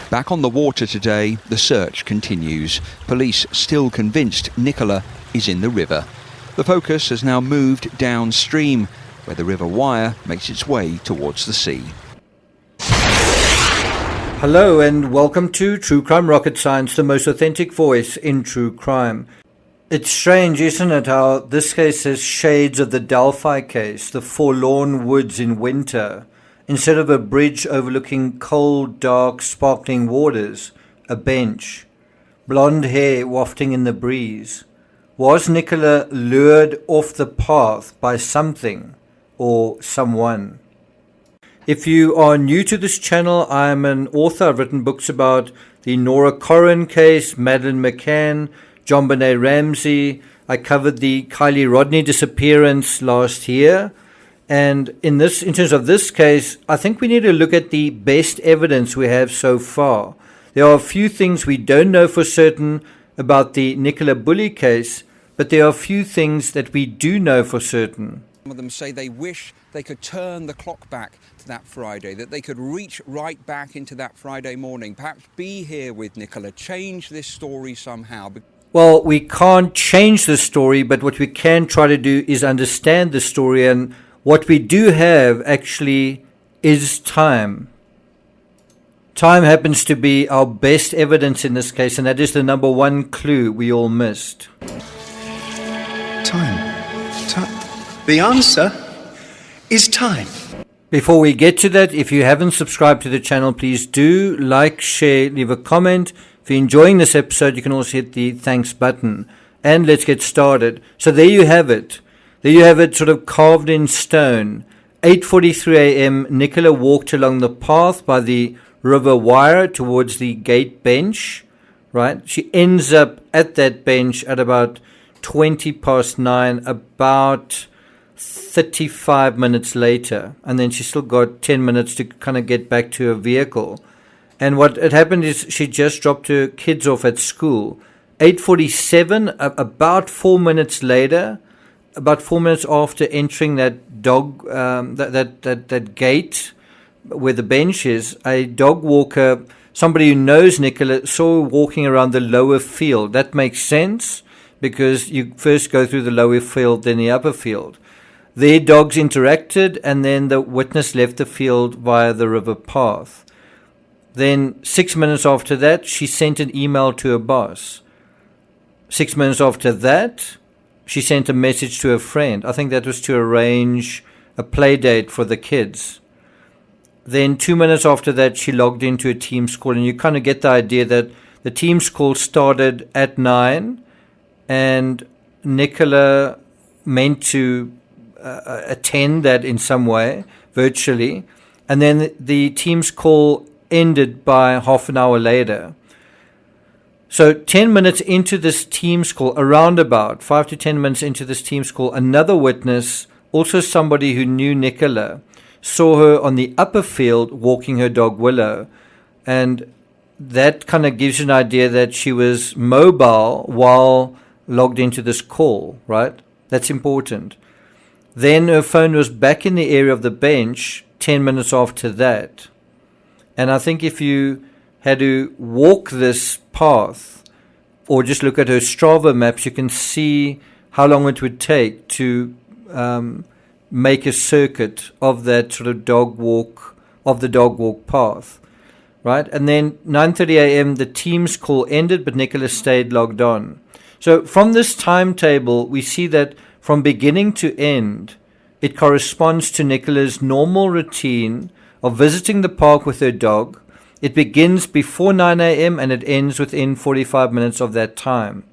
Back on the water today, the search continues. Police still convinced Nicola is in the river. The focus has now moved downstream, where the River Wyre makes its way towards the sea. Hello and welcome to True Crime Rocket Science, the most authentic voice in true crime. It's strange, isn't it, how this case has shades of the Delphi case, the forlorn woods in winter. Instead of a bridge overlooking cold, dark, sparkling waters, a bench. Blonde hair wafting in the breeze. Was Nicola lured off the path by something or someone? If you are new to this channel, I am an author. I've written books about the Nora Corrin case, Madeleine McCann, John Benet Ramsey. I covered the Kylie Rodney disappearance last year. And in terms of this case, I think we need to look at the best evidence we have so far. There are a few things we don't know for certain about the Nicola Bulley case, but there are a few things that we do know for certain. Some of them say they wish they could turn the clock back to that Friday, that they could reach right back into that Friday morning, perhaps be here with Nicola, change this story somehow. Well, we can't change the story, but what we can try to do is understand the story, and what we do have actually is time. Time happens to be our best evidence in this case, and that is the number one clue we all missed. Time. The answer is time. Before we get to that, if you haven't subscribed to the channel, please do like, share, leave a comment. If you're enjoying this episode, you can also hit the thanks button. And let's get started. So there you have it. There you have it, sort of carved in stone. 8:43 a.m., Nicola walked along the path by the River Wyre towards the gate bench, right? She ends up at that bench at about 9:20, about 35 minutes later. And then she still got 10 minutes to kind of get back to her vehicle. And what had happened is she just dropped her kids off at school. 8:47, about 4 minutes later, about 4 minutes after entering that that gate where the bench is, a dog walker, somebody who knows Nicola, saw her walking around the lower field. That makes sense because you first go through the lower field, then the upper field. Their dogs interacted, and then the witness left the field via the river path. Then 6 minutes after that, she sent an email to her boss. 6 minutes after that, she sent a message to a friend. I think that was to arrange a play date for the kids. Then 2 minutes after that, she logged into a Teams call. And you kind of get the idea that the Teams call started at 9. And Nicola meant to attend that in some way, virtually. And then the Teams call ended by half an hour later. So 10 minutes into this Teams call, around about 5 to 10 minutes into this Teams call, another witness, also somebody who knew Nicola, saw her on the upper field walking her dog Willow. And that kind of gives you an idea that she was mobile while logged into this call, right? That's important. Then her phone was back in the area of the bench 10 minutes after that. And I think if you had to walk this path or just look at her Strava maps, you can see how long it would take to make a circuit of that sort of dog walk path, right? And then 9:30 a.m. the Teams call ended, but Nicola stayed logged on. So from this timetable, we see that from beginning to end, it corresponds to Nicola's normal routine of visiting the park with her dog. It begins before 9 a.m. and it ends within 45 minutes of that time.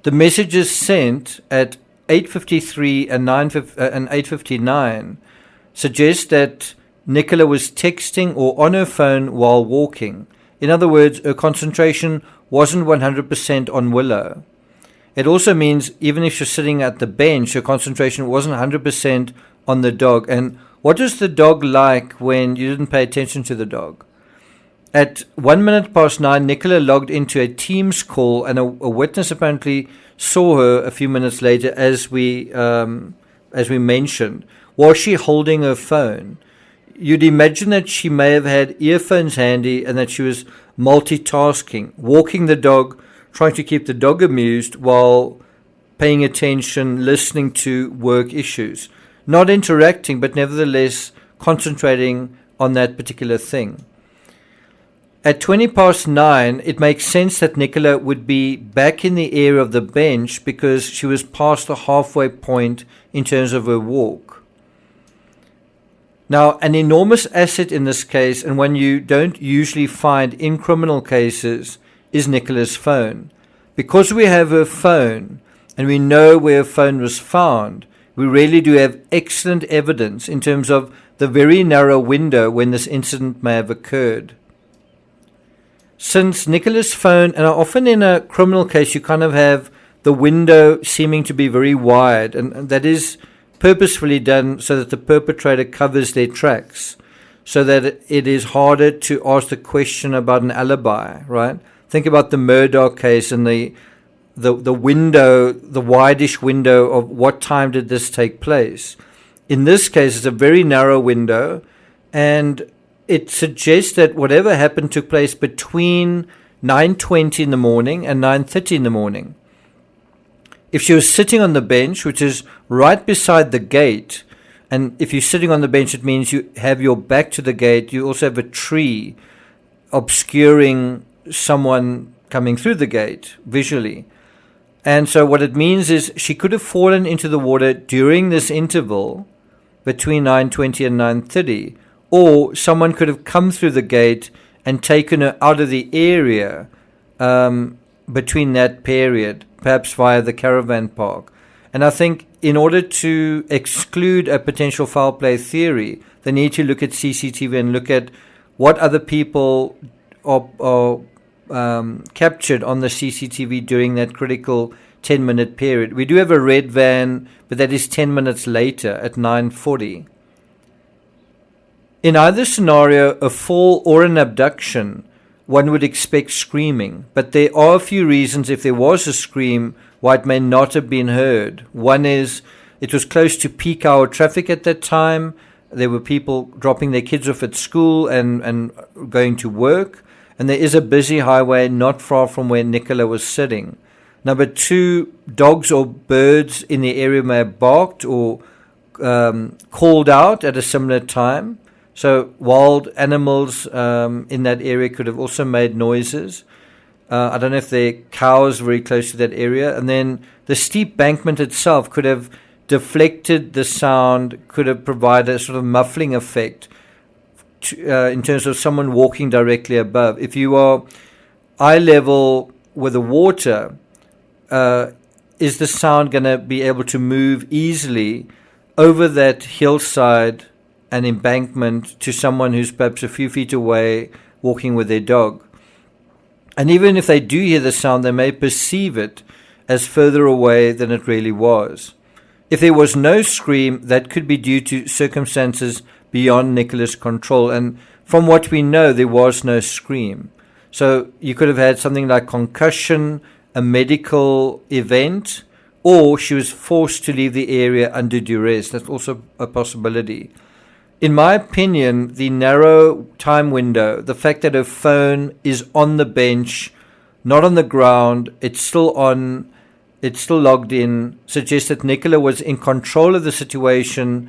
The messages sent at 8:53 and 8:59 suggest that Nicola was texting or on her phone while walking. In other words, her concentration wasn't 100% on Willow. It also means even if she's sitting at the bench, her concentration wasn't 100% on the dog. And what is the dog like when you didn't pay attention to the dog? At 9:01, Nicola logged into a Teams call, and a witness apparently saw her a few minutes later, as we mentioned. Was she holding her phone? you'd imagine that she may have had earphones handy and that she was multitasking, walking the dog, trying to keep the dog amused while paying attention, listening to work issues. Not interacting, but nevertheless concentrating on that particular thing. At 9:20, it makes sense that Nicola would be back in the area of the bench because she was past the halfway point in terms of her walk. Now, an enormous asset in this case, and one you don't usually find in criminal cases, is Nicola's phone. Because we have her phone, and we know where her phone was found, we really do have excellent evidence in terms of the very narrow window when this incident may have occurred. Since Nicola's phone, and often in a criminal case you kind of have the window seeming to be very wide, and that is purposefully done so that the perpetrator covers their tracks, so that it is harder to ask the question about an alibi, right? Think about the Murdoch case and the window, the wideish window of what time did this take place. In this case, it's a very narrow window, and it suggests that whatever happened took place between 9:20 in the morning and 9:30 in the morning. If she was sitting on the bench, which is right beside the gate, and if you're sitting on the bench, it means you have your back to the gate. You also have a tree obscuring someone coming through the gate visually. And so what it means is she could have fallen into the water during this interval between 9:20 and 9:30, or someone could have come through the gate and taken her out of the area between that period, perhaps via the caravan park. And I think in order to exclude a potential foul play theory, they need to look at CCTV and look at what other people are captured on the CCTV during that critical 10-minute period. We do have a red van, but that is 10 minutes later at 9:40. In either scenario, a fall or an abduction, one would expect screaming, but there are a few reasons if there was a scream why it may not have been heard. One is it was close to peak hour traffic at that time. There were people dropping their kids off at school and going to work, and there is a busy highway not far from where Nicola was sitting. Number two, dogs or birds in the area may have barked or called out at a similar time. So wild animals in that area could have also made noises. I don't know if there are cows very close to that area. And then the steep bankment itself could have deflected the sound, could have provided a sort of muffling effect in terms of someone walking directly above. If you are eye level with the water, is the sound going to be able to move easily over that hillside and embankment to someone who's perhaps a few feet away walking with their dog? And even if they do hear the sound, they may perceive it as further away than it really was. If there was no scream, that could be due to circumstances beyond Nicola's control. And from what we know, there was no scream. So you could have had something like concussion, a medical event, or she was forced to leave the area under duress. That's also a possibility. In my opinion, the narrow time window, the fact that her phone is on the bench, not on the ground, it's still logged in, suggests that Nicola was in control of the situation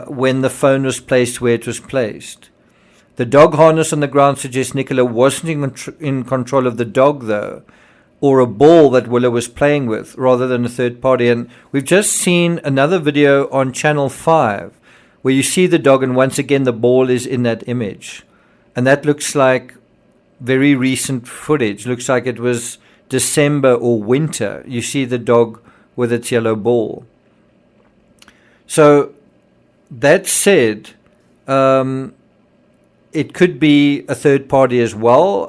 when the phone was placed where it was placed. The dog harness on the ground suggests Nicola wasn't in control of the dog, though, or a ball that Willow was playing with, rather than a third party. And we've just seen another video on Channel 5, where you see the dog, and once again the ball is in that image. And that looks like very recent footage. Looks like it was December or winter. You see the dog with its yellow ball. So that said, it could be a third party as well,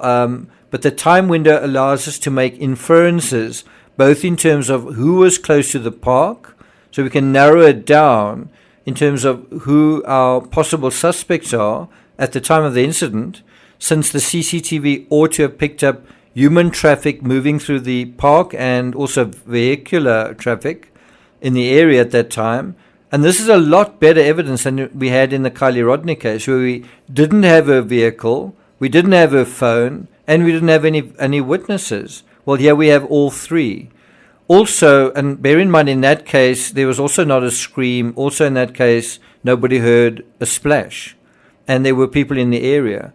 but the time window allows us to make inferences, both in terms of who was close to the park, so we can narrow it down in terms of who our possible suspects are at the time of the incident, since the CCTV ought to have picked up human traffic moving through the park and also vehicular traffic in the area at that time. And this is a lot better evidence than we had in the Kylie Rodney case, where we didn't have her vehicle, we didn't have her phone, and we didn't have any witnesses. Well, here we have all three. Also, and bear in mind, in that case, there was also not a scream. Also, in that case, nobody heard a splash, and there were people in the area.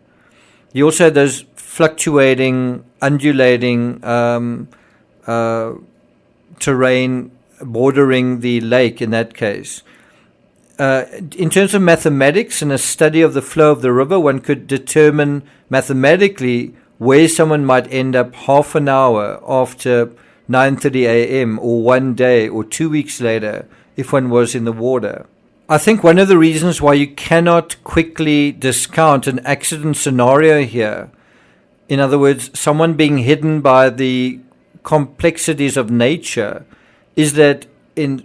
You also had those fluctuating, undulating terrain bordering the lake in that case. In terms of mathematics and a study of the flow of the river, one could determine mathematically where someone might end up half an hour after 9:30 a.m. or one day or 2 weeks later if one was in the water. I think one of the reasons why you cannot quickly discount an accident scenario here, in other words, someone being hidden by the complexities of nature, is that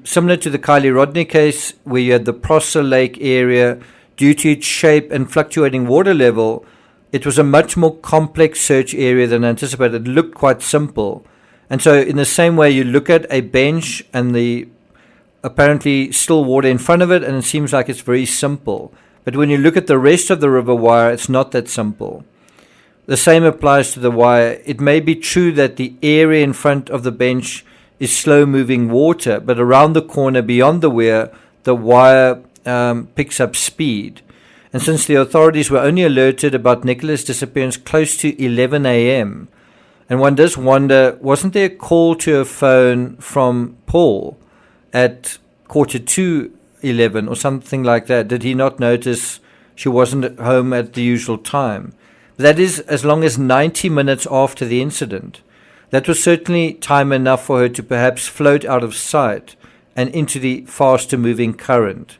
similar to the Kylie Rodney case, where you had the Prosser Lake area, due to its shape and fluctuating water level, it was a much more complex search area than anticipated. It looked quite simple. And so in the same way, you look at a bench and the apparently still water in front of it, and it seems like it's very simple. But when you look at the rest of the river wire, it's not that simple. The same applies to the wire. It may be true that the area in front of the bench is slow-moving water, but around the corner beyond the weir, the wire picks up speed. And since the authorities were only alerted about Nicola's disappearance close to 11 a.m., and one does wonder, wasn't there a call to a phone from Paul at 11:15 or something like that? Did he not notice she wasn't at home at the usual time? That is as long as 90 minutes after the incident. That was certainly time enough for her to perhaps float out of sight and into the faster moving current.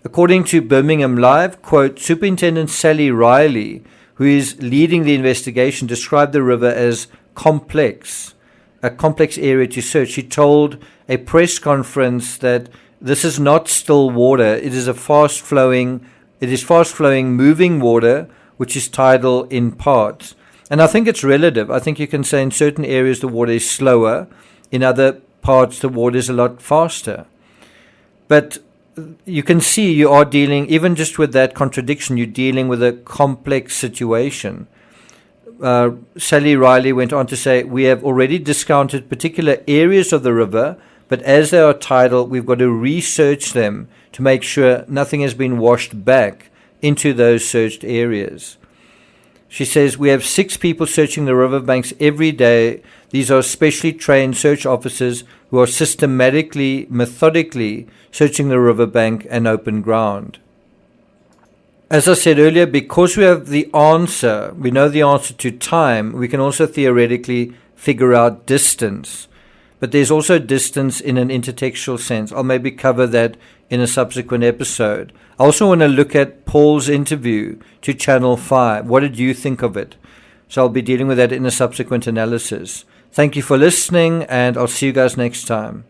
According to Birmingham Live, quote, Superintendent Sally Riley, who is leading the investigation, described the river as complex, a complex area to search. She told a press conference that this is not still water. It is fast-flowing, moving water, which is tidal in parts. And I think it's relative. I think you can say in certain areas the water is slower. In other parts, the water is a lot faster. But you can see you are dealing, even just with that contradiction, you're dealing with a complex situation. Sally Riley went on to say, we have already discounted particular areas of the river, but as they are tidal, we've got to research them to make sure nothing has been washed back into those searched areas. She says, we have 6 people searching the riverbanks every day. These are specially trained search officers who are systematically, methodically searching the riverbank and open ground. As I said earlier, because we have the answer, we know the answer to time, we can also theoretically figure out distance. But there's also distance in an intertextual sense. I'll maybe cover that in a subsequent episode. I also want to look at Paul's interview to Channel 5. What did you think of it? So I'll be dealing with that in a subsequent analysis. Thank you for listening, and I'll see you guys next time.